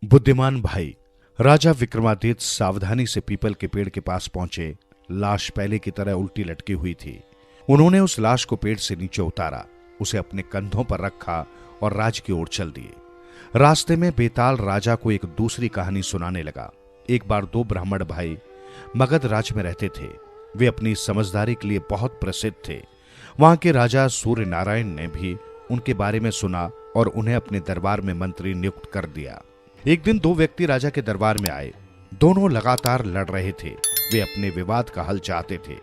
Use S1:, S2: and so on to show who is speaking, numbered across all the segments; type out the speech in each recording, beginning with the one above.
S1: बुद्धिमान भाई। राजा विक्रमादित्य सावधानी से पीपल के पेड़ के पास पहुंचे। लाश पहले की तरह उल्टी लटकी हुई थी। उन्होंने उस लाश को पेड़ से नीचे उतारा, उसे अपने कंधों पर रखा और राज की ओर चल दिए। रास्ते में बेताल राजा को एक दूसरी कहानी सुनाने लगा। एक बार दो ब्राह्मण भाई मगध राज्य में रहते थे। वे अपनी समझदारी के लिए बहुत प्रसिद्ध थे। वहां के राजा सूर्य नारायण ने भी उनके बारे में सुना और उन्हें अपने दरबार में मंत्री नियुक्त कर दिया। एक दिन दो व्यक्ति राजा के दरबार में आए। दोनों लगातार लड़ रहे थे। वे अपने विवाद का हल चाहते थे।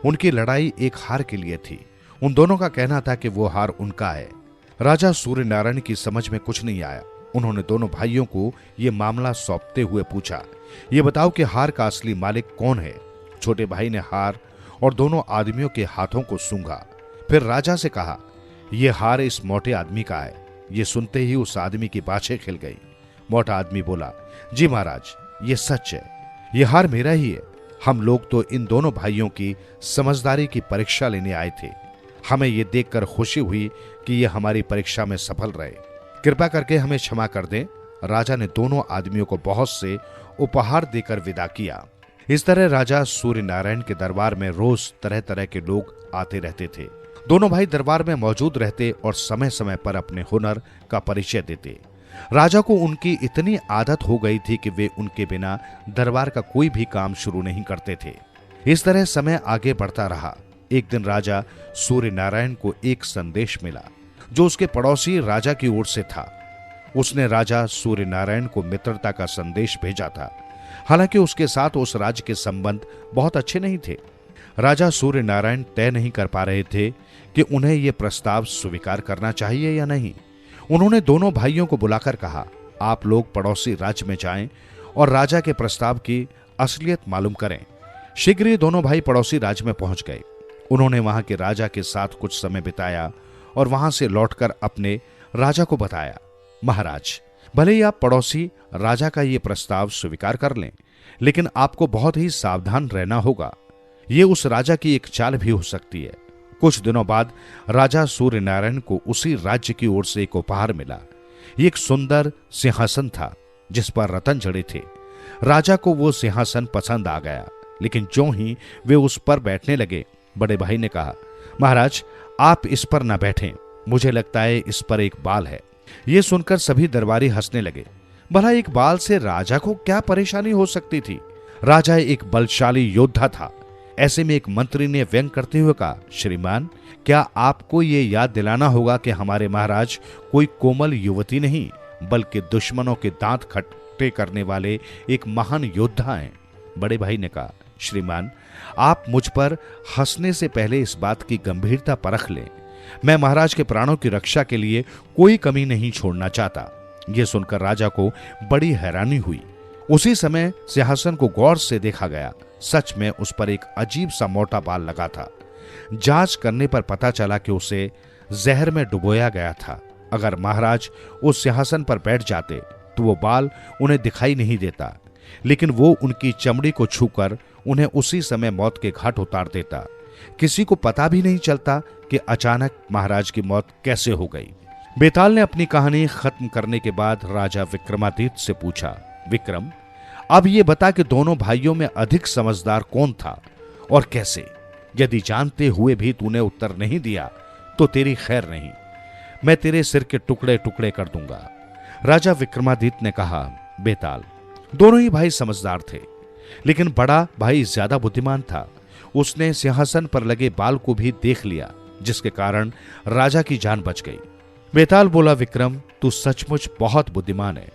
S1: उनकी लड़ाई एक हार के लिए थी। उन दोनों का कहना था कि वो हार उनका है। राजा सूर्य नारायण की समझ में कुछ नहीं आया। उन्होंने दोनों भाइयों को यह मामला सौंपते हुए पूछा, ये बताओ कि हार का असली मालिक कौन है। छोटे भाई ने हार और दोनों आदमियों के हाथों को सूंघा। फिर राजा से कहा, यह हार इस मोटे आदमी का है। यह सुनते ही उस आदमी की बाछें खिल गई। मोटा आदमी बोला, जी महाराज, ये सच है, यह हार मेरा ही है। हम लोग तो इन दोनों भाइयों की समझदारी की परीक्षा लेने आए थे। हमें यह देखकर खुशी हुई कि यह हमारी परीक्षा में सफल रहे। कृपा करके हमें क्षमा कर दें। राजा ने दोनों आदमियों को बहुत से उपहार देकर विदा किया। इस तरह राजा सूर्य नारायण के दरबार में रोज तरह तरह के लोग आते रहते थे। दोनों भाई दरबार में मौजूद रहते और समय समय पर अपने हुनर का परिचय देते। राजा को उनकी इतनी आदत हो गई थी कि वे उनके बिना दरबार का कोई भी काम शुरू नहीं करते थे। इस तरह समय आगे बढ़ता रहा। एक दिन राजा सूर्य नारायण को एक संदेश मिला जो उसके पड़ोसी राजा की ओर से था। उसने राजा सूर्य नारायण को मित्रता का संदेश भेजा था। हालांकि उसके साथ उस राज्य के संबंध बहुत अच्छे नहीं थे। राजा सूर्य नारायण तय नहीं कर पा रहे थे कि उन्हें यह प्रस्ताव स्वीकार करना चाहिए या नहीं। उन्होंने दोनों भाइयों को बुलाकर कहा, आप लोग पड़ोसी राज्य में जाएं और राजा के प्रस्ताव की असलियत मालूम करें। शीघ्र ही दोनों भाई पड़ोसी राज्य में पहुंच गए। उन्होंने वहां के राजा के साथ कुछ समय बिताया और वहां से लौटकर अपने राजा को बताया, महाराज, भले ही आप पड़ोसी राजा का ये प्रस्ताव स्वीकार कर लें, लेकिन आपको बहुत ही सावधान रहना होगा। ये उस राजा की एक चाल भी हो सकती है। कुछ दिनों बाद राजा सूर्य नारायण को उसी राज्य की ओर से एक उपहार मिला। ये एक सुंदर सिंहासन था जिस पर रतन जड़े थे। राजा को वो सिंहासन पसंद आ गया, लेकिन ज्यों ही वे उस पर बैठने लगे, बड़े भाई ने कहा, महाराज, आप इस पर न बैठें, मुझे लगता है इस पर एक बाल है। ये सुनकर सभी दरबारी हंसने लगे। भला एक बाल से राजा को क्या परेशानी हो सकती थी? राजा एक बलशाली योद्धा था। ऐसे में एक मंत्री ने व्यंग करते हुए कहा, श्रीमान, क्या आपको ये याद दिलाना होगा कि हमारे महाराज कोई कोमल युवती नहीं, बल्कि दुश्मनों के दांत खट्टे करने वाले एक महान योद्धा हैं। बड़े भाई ने कहा, श्रीमान, आप मुझ पर हंसने से पहले इस बात की गंभीरता परख लें। मैं महाराज के प्राणों की रक्षा के लिए कोई कमी नहीं छोड़ना चाहता। यह सुनकर राजा को बड़ी हैरानी हुई। उसी समय सिंहासन को गौर से देखा गया। सच में उस पर एक अजीब सा मोटा बाल लगा था। जांच करने पर पता चला कि उसे जहर में डुबोया गया था। अगर महाराज उस सिंहासन पर बैठ जाते तो वो बाल उन्हें दिखाई नहीं देता, लेकिन वो उनकी चमड़ी को छूकर उन्हें उसी समय मौत के घाट उतार देता। किसी को पता भी नहीं चलता कि अचानक महाराज की मौत कैसे हो गई। बेताल ने अपनी कहानी खत्म करने के बाद राजा विक्रमादित्य से पूछा, विक्रम, अब ये बता कि दोनों भाइयों में अधिक समझदार कौन था और कैसे? यदि जानते हुए भी तूने उत्तर नहीं दिया तो तेरी खैर नहीं, मैं तेरे सिर के टुकड़े टुकड़े कर दूंगा। राजा विक्रमादित्य ने कहा, बेताल, दोनों ही भाई समझदार थे, लेकिन बड़ा भाई ज्यादा बुद्धिमान था। उसने सिंहासन पर लगे बाल को भी देख लिया, जिसके कारण राजा की जान बच गई। बेताल बोला, विक्रम, तू सचमुच बहुत बुद्धिमान है।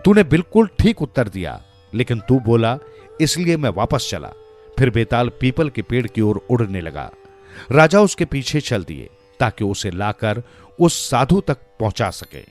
S1: तूने बिल्कुल ठीक उत्तर दिया, लेकिन तू बोला इसलिए मैं वापस चला। फिर बेताल पीपल के पेड़ की ओर उड़ने लगा। राजा उसके पीछे चल दिए ताकि उसे लाकर उस साधु तक पहुंचा सके।